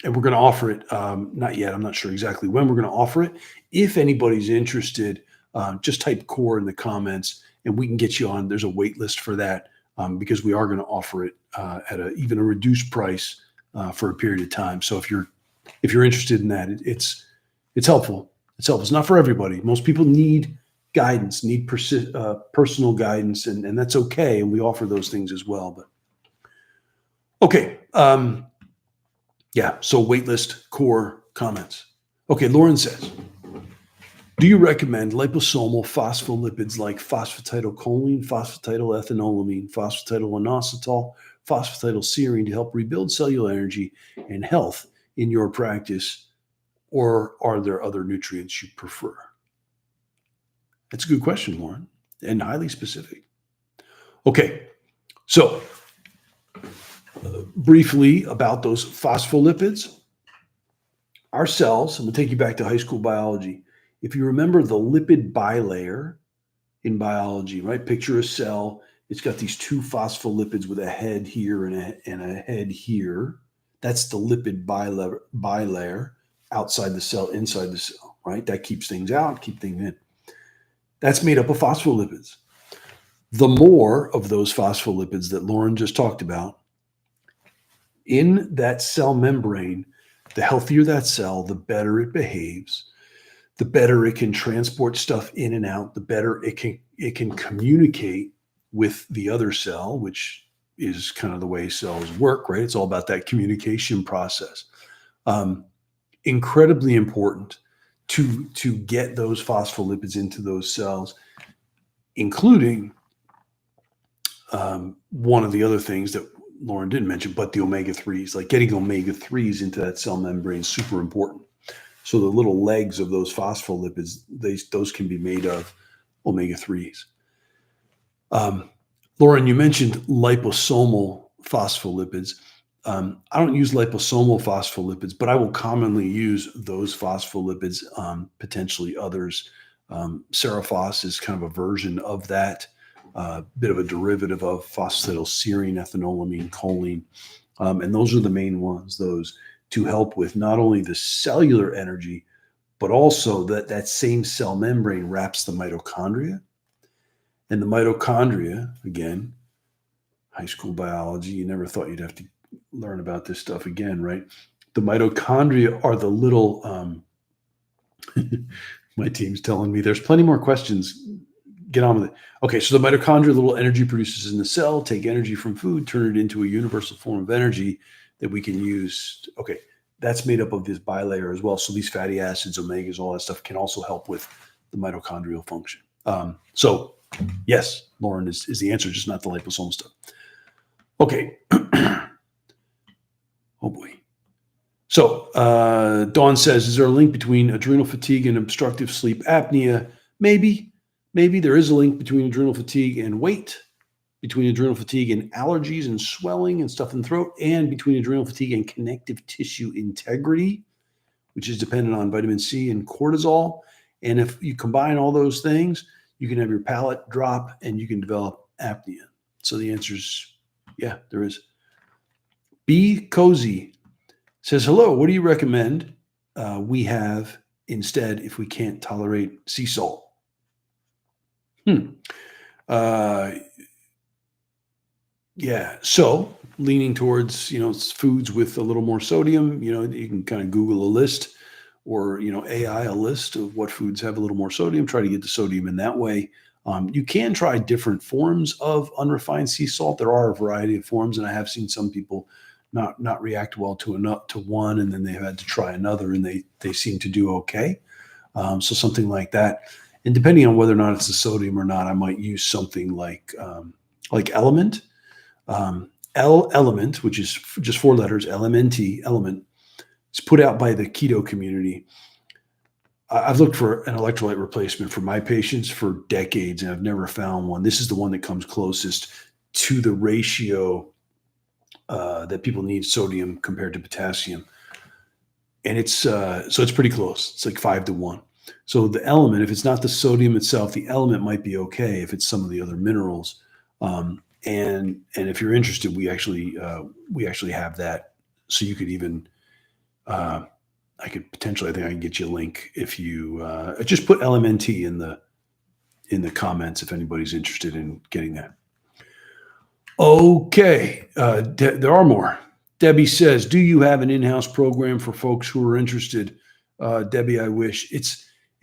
And we're going to offer it, not yet, I'm not sure exactly when we're going to offer it. If anybody's interested, just type core in the comments and we can get you on. There's a wait list for that because we are going to offer it at even a reduced price for a period of time. So if you're interested in that, it's helpful. It's helpful. It's not for everybody. Most people need guidance, need personal guidance, and that's okay. And we offer those things as well. But okay. Yeah, so waitlist, core, comments. Okay, Lauren says, do you recommend liposomal phospholipids like phosphatidylcholine, phosphatidylethanolamine, phosphatidylinositol, phosphatidylserine to help rebuild cellular energy and health in your practice, or are there other nutrients you prefer? That's a good question, Lauren, and highly specific. Okay, so briefly about those phospholipids. Our cells, I'm going to take you back to high school biology. If you remember the lipid bilayer in biology, right? Picture a cell. It's got these two phospholipids with a head here and a head here. That's the lipid bilayer outside the cell, inside the cell, right? That keeps things out, keep things in. That's made up of phospholipids. The more of those phospholipids that Lauren just talked about in that cell membrane, the healthier that cell, the better it behaves, the better it can transport stuff in and out, the better it can communicate with the other cell, which is kind of the way cells work, right? It's all about that communication process. Incredibly important to get those phospholipids into those cells, including one of the other things that Lauren didn't mention, but the omega-3s, like getting omega-3s into that cell membrane is super important. So the little legs of those phospholipids, those can be made of omega-3s. Lauren, you mentioned liposomal phospholipids. I don't use liposomal phospholipids, but I will commonly use those phospholipids, potentially others. Seraphos is kind of a version of that, bit of a derivative of phosphatidylserine, ethanolamine, choline. And those are the main ones, those to help with not only the cellular energy, but also that same cell membrane wraps the mitochondria. And the mitochondria, again, high school biology, you never thought you'd have to learn about this stuff again, right? The mitochondria are the little, my team's telling me there's plenty more questions. Get on with it. Okay, so the mitochondria, little energy producers in the cell, take energy from food, turn it into a universal form of energy that we can use. Okay, that's made up of this bilayer as well. So these fatty acids, omegas, all that stuff can also help with the mitochondrial function. So yes, Lauren is the answer, just not the liposomal stuff. Okay. Oh boy. So Dawn says, is there a link between adrenal fatigue and obstructive sleep apnea? Maybe there is a link between adrenal fatigue and weight, between adrenal fatigue and allergies and swelling and stuff in the throat, and between adrenal fatigue and connective tissue integrity, which is dependent on vitamin C and cortisol. And if you combine all those things, you can have your palate drop and you can develop apnea. So the answer is, yeah, there is. B Cozy says, hello, what do you recommend we have instead if we can't tolerate sea salt? Yeah, so leaning towards, foods with a little more sodium, you can kind of Google a list or, AI a list of what foods have a little more sodium, try to get the sodium in that way. You can try different forms of unrefined sea salt. There are a variety of forms, and I have seen some people not react well to one, and then they've had to try another, and they seem to do okay. So something like that. And depending on whether or not it's the sodium or not, I might use something like Element. Element, which is just 4 letters, LMNT, Element. It's put out by the keto community. I've looked for an electrolyte replacement for my patients for decades, and I've never found one. This is the one that comes closest to the ratio that people need sodium compared to potassium. And it's pretty close. It's like 5-1. So the Element, if it's not the sodium itself, the Element might be okay if it's some of the other minerals. And if you're interested, we actually have that. So you could even, I think I can get you a link if you just put LMNT in the comments if anybody's interested in getting that. Okay, there are more. Debbie says, do you have an in-house program for folks who are interested? Debbie, I wish.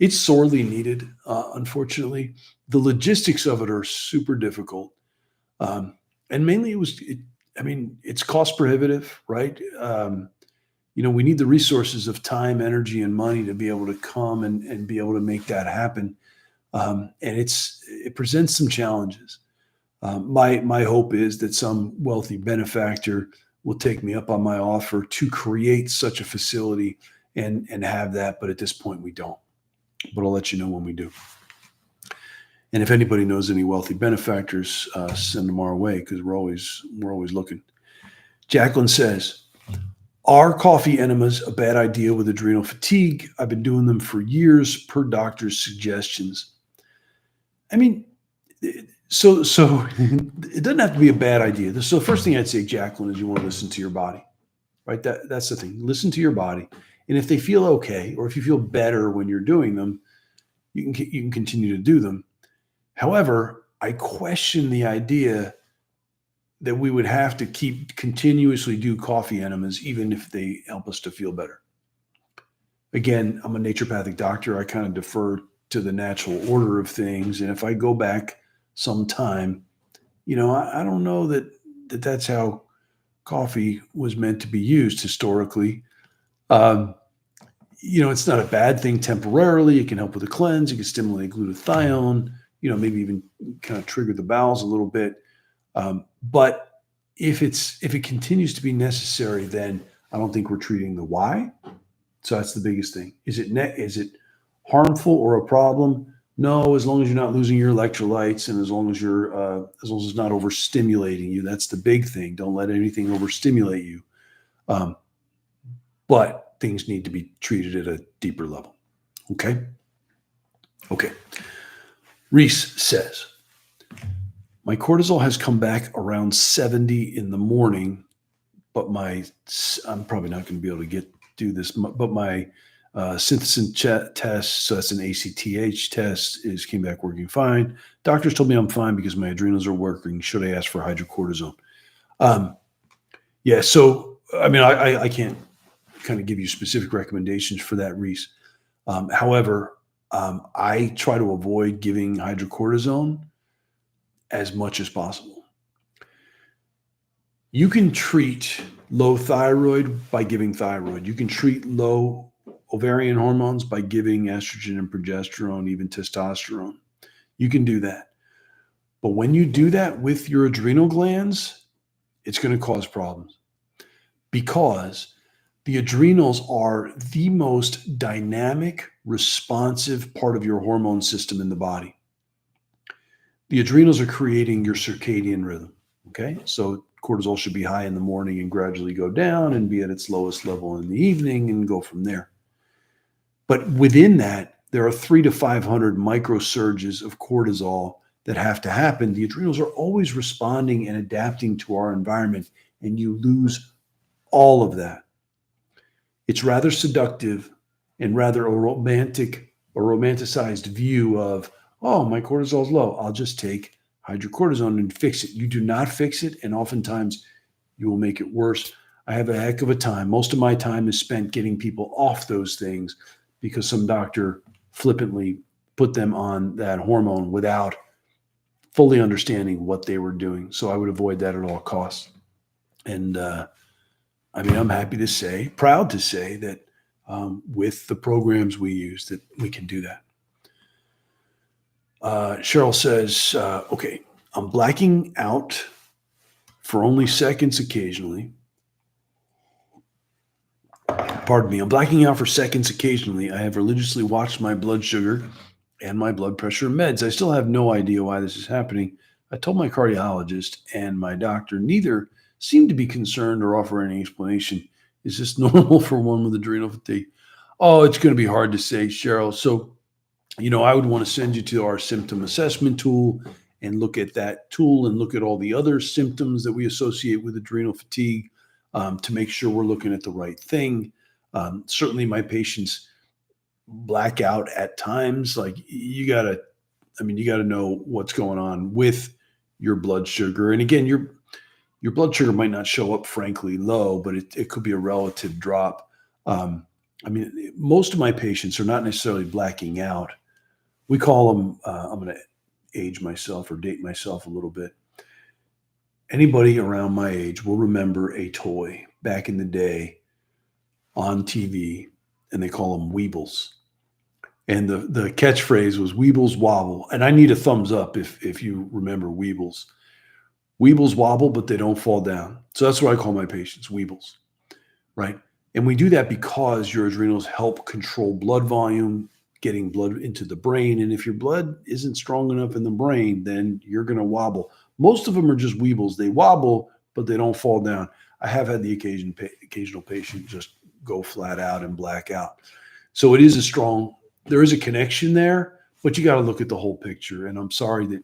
It's sorely needed, unfortunately. The logistics of it are super difficult. And mainly it's cost prohibitive, right? We need the resources of time, energy, and money to be able to come and be able to make that happen. And it presents some challenges. My hope is that some wealthy benefactor will take me up on my offer to create such a facility and have that. But at this point, we don't. But I'll let you know when we do. And if anybody knows any wealthy benefactors, send them our way because we're always looking. Jacqueline says, are coffee enemas a bad idea with adrenal fatigue? I've been doing them for years per doctor's suggestions. I mean, so it doesn't have to be a bad idea. So the first thing I'd say, Jacqueline, is you want to listen to your body, right? That's the thing. Listen to your body. And if they feel okay, or if you feel better when you're doing them, you can continue to do them. However, I question the idea that we would have to continuously do coffee enemas, even if they help us to feel better. Again, I'm a naturopathic doctor. I kind of defer to the natural order of things. And if I go back some time, I don't know that's how coffee was meant to be used historically. It's not a bad thing temporarily. It can help with a cleanse. It can stimulate glutathione, maybe even kind of trigger the bowels a little bit. But if it continues to be necessary, then I don't think we're treating the why. So that's the biggest thing. Is it harmful or a problem? No, as long as you're not losing your electrolytes and as long as it's not overstimulating you, that's the big thing. Don't let anything overstimulate you. But things need to be treated at a deeper level. Okay. Reese says, my cortisol has come back around 70 in the morning, but I'm probably not going to be able to do this, but my synthesin test, so that's an ACTH test, came back working fine. Doctors told me I'm fine because my adrenals are working. Should I ask for hydrocortisone? So, I can't kind of give you specific recommendations for that, Reese. However, I try to avoid giving hydrocortisone as much as possible. You can treat low thyroid by giving thyroid. You can treat low ovarian hormones by giving estrogen and progesterone, even testosterone. You can do that. But when you do that with your adrenal glands, it's going to cause problems because the adrenals are the most dynamic, responsive part of your hormone system in the body. The adrenals are creating your circadian rhythm. Okay. So cortisol should be high in the morning and gradually go down and be at its lowest level in the evening and go from there. But within that, there are 300 to 500 microsurges of cortisol that have to happen. The adrenals are always responding and adapting to our environment, and you lose all of that. It's rather seductive and rather a romanticized view of, oh, my cortisol is low. I'll just take hydrocortisone and fix it. You do not fix it, and oftentimes you will make it worse. I have a heck of a time. Most of my time is spent getting people off those things because some doctor flippantly put them on that hormone without fully understanding what they were doing. So I would avoid that at all costs. And I'm happy to say, proud to say that with the programs we use that we can do that. Cheryl says, okay, I'm blacking out for only seconds occasionally. Pardon me. I'm blacking out for seconds occasionally. I have religiously watched my blood sugar and my blood pressure meds. I still have no idea why this is happening. I told my cardiologist and my doctor. Neither seem to be concerned or offer any explanation. Is this normal for one with adrenal fatigue? Oh, it's going to be hard to say, Cheryl. So, I would want to send you to our symptom assessment tool and look at that tool and look at all the other symptoms that we associate with adrenal fatigue to make sure we're looking at the right thing. Certainly my patients black out at times. Like you got to know what's going on with your blood sugar. And again, your blood sugar might not show up frankly low, but it could be a relative drop. Most of my patients are not necessarily blacking out. We call them, I'm going to age myself or date myself a little bit. Anybody around my age will remember a toy back in the day on TV, and they call them Weebles. And the catchphrase was Weebles wobble. And I need a thumbs up if you remember Weebles. Weebles wobble, but they don't fall down. So that's what I call my patients, Weebles, right? And we do that because your adrenals help control blood volume, getting blood into the brain. And if your blood isn't strong enough in the brain, then you're going to wobble. Most of them are just weebles. They wobble, but they don't fall down. I have had the occasional patient just go flat out and black out. So there is a connection there, but you got to look at the whole picture. And I'm sorry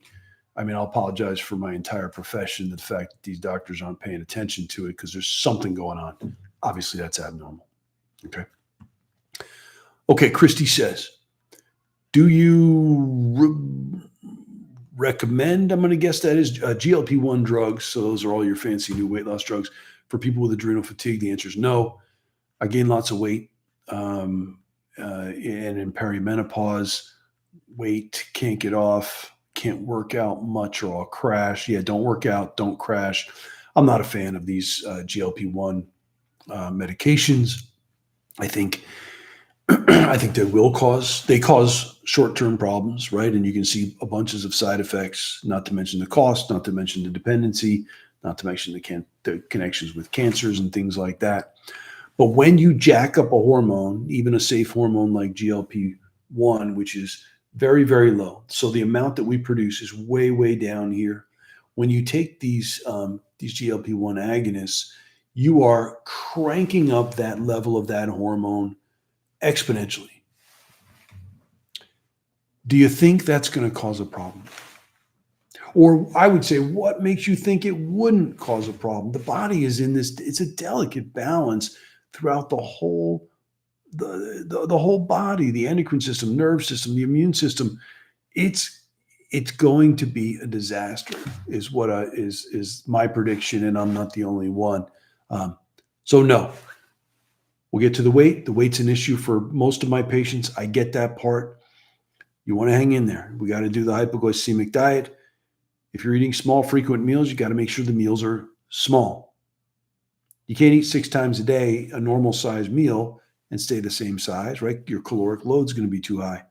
I'll apologize for my entire profession, the fact that these doctors aren't paying attention to it because there's something going on. Obviously, that's abnormal. Okay, Christy says, do you recommend, I'm going to guess that is GLP-1 drugs, so those are all your fancy new weight loss drugs, for people with adrenal fatigue? The answer is no. I gain lots of weight, and in perimenopause, weight can't get off, can't work out much or I'll crash. Yeah, don't work out, don't crash. I'm not a fan of these GLP-1 medications. I think they cause short-term problems, right? And you can see a bunches of side effects, not to mention the cost, not to mention the dependency, not to mention the connections with cancers and things like that. But when you jack up a hormone, even a safe hormone like GLP-1, which is very, very low, so the amount that we produce is way, way down here. When you take these GLP-1 agonists, you are cranking up that level of that hormone exponentially. Do you think that's going to cause a problem? Or I would say, what makes you think it wouldn't cause a problem? The body is it's a delicate balance throughout the whole body, the endocrine system, nerve system, the immune system. It's going to be a disaster, is my prediction, and I'm not the only one. So no. We'll get to the weight. The weight's an issue for most of my patients. I get that part. You want to hang in there. We got to do the hypoglycemic diet. If you're eating small, frequent meals, you got to make sure the meals are small. You can't eat 6 times a day a normal size meal and stay the same size, right? Your caloric load's going to be too high.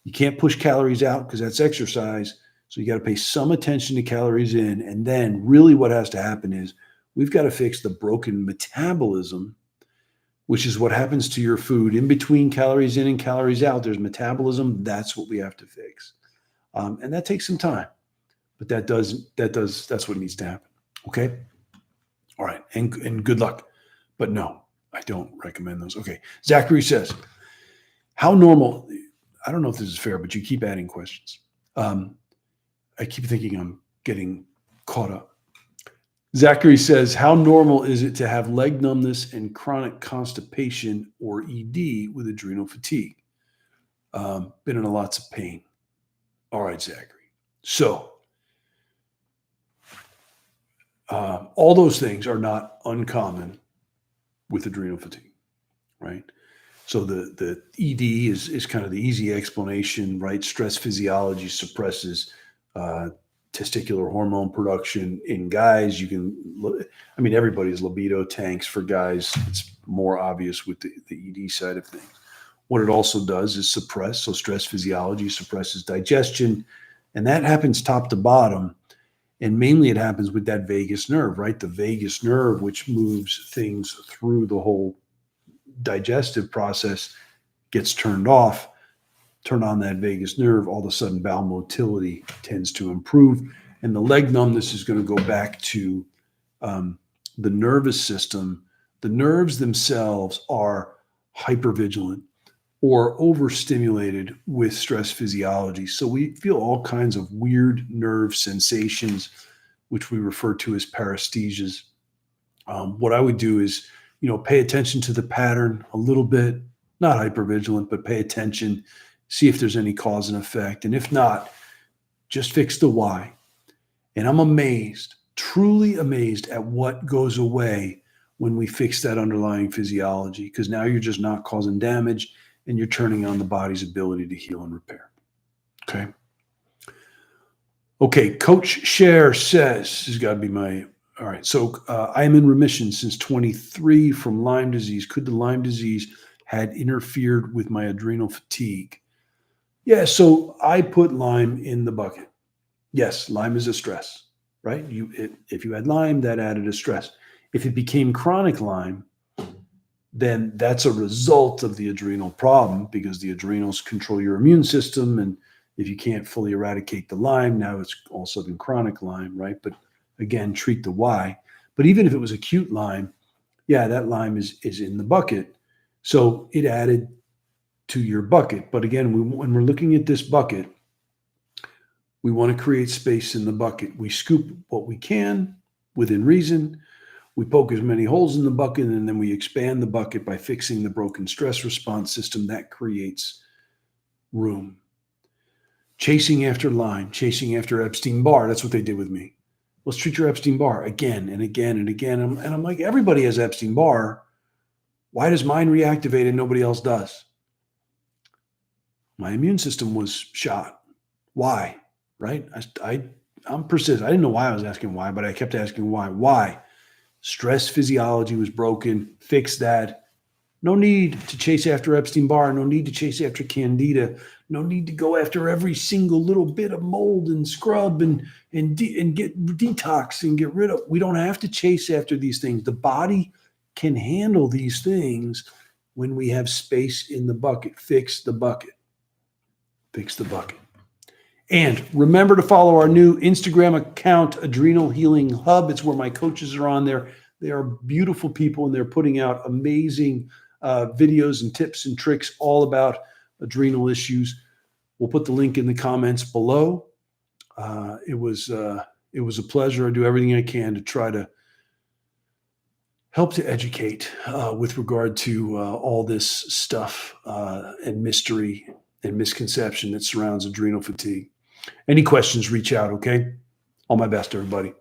You can't push calories out because that's exercise. So you got to pay some attention to calories in. And then really what has to happen is we've got to fix the broken metabolism, which is what happens to your food in between calories in and calories out. There's metabolism. That's what we have to fix. And that takes some time, but that's what needs to happen. Okay. All right. And good luck, but no, I don't recommend those. Okay. Zachary says, how normal, I don't know if this is fair, but you keep adding questions. I keep thinking I'm getting caught up. Zachary says, how normal is it to have leg numbness and chronic constipation or ED with adrenal fatigue? Been in lots of pain. All right, Zachary. So all those things are not uncommon with adrenal fatigue, right? So the ED is kind of the easy explanation, right? Stress physiology suppresses testicular hormone production in guys. Everybody's libido tanks for guys. It's more obvious with the ED side of things. What it also does is suppress. So stress physiology suppresses digestion, and that happens top to bottom. And mainly it happens with that vagus nerve, right? The vagus nerve, which moves things through the whole digestive process, gets turned off. Turn on that vagus nerve, all of a sudden bowel motility tends to improve. And the leg numbness is going to go back to the nervous system. The nerves themselves are hypervigilant or overstimulated with stress physiology. So we feel all kinds of weird nerve sensations, which we refer to as paresthesias. What I would do is, pay attention to the pattern a little bit, not hypervigilant, but pay attention. See if there's any cause and effect. And if not, just fix the why. And I'm amazed, truly amazed at what goes away when we fix that underlying physiology, because now you're just not causing damage and you're turning on the body's ability to heal and repair. Okay. Okay. Coach Cher says, this has got to be all right. So I am in remission since 23 from Lyme disease. Could the Lyme disease had interfered with my adrenal fatigue? Yeah, so I put Lyme in the bucket. Yes, Lyme is a stress, right? If you had Lyme, that added a stress. If it became chronic Lyme, then that's a result of the adrenal problem, because the adrenals control your immune system. And if you can't fully eradicate the Lyme, now it's also been chronic Lyme, right? But again, treat the why. But even if it was acute Lyme, yeah, that Lyme is in the bucket. So it added to your bucket. But again, when we're looking at this bucket, we want to create space in the bucket. We scoop what we can within reason. We poke as many holes in the bucket, and then we expand the bucket by fixing the broken stress response system. That creates room. Chasing after Lyme, chasing after Epstein-Barr. That's what they did with me. Let's treat your Epstein-Barr again and again and again. And I'm like, everybody has Epstein-Barr. Why does mine reactivate and nobody else does? My immune system was shot. Why? Right? I'm persistent. I didn't know why I was asking why, but I kept asking why. Why? Stress physiology was broken. Fix that. No need to chase after Epstein-Barr. No need to chase after Candida. No need to go after every single little bit of mold and scrub and get detox and get rid of. We don't have to chase after these things. The body can handle these things when we have space in the bucket. Fix the bucket. Fix the bucket. And remember to follow our new Instagram account, Adrenal Healing Hub. It's where my coaches are on there. They are beautiful people, and they're putting out amazing videos and tips and tricks all about adrenal issues. We'll put the link in the comments below. It was a pleasure. I do everything I can to try to help to educate with regard to all this stuff and mystery and misconception that surrounds adrenal fatigue. Any questions, reach out, okay? All my best, everybody.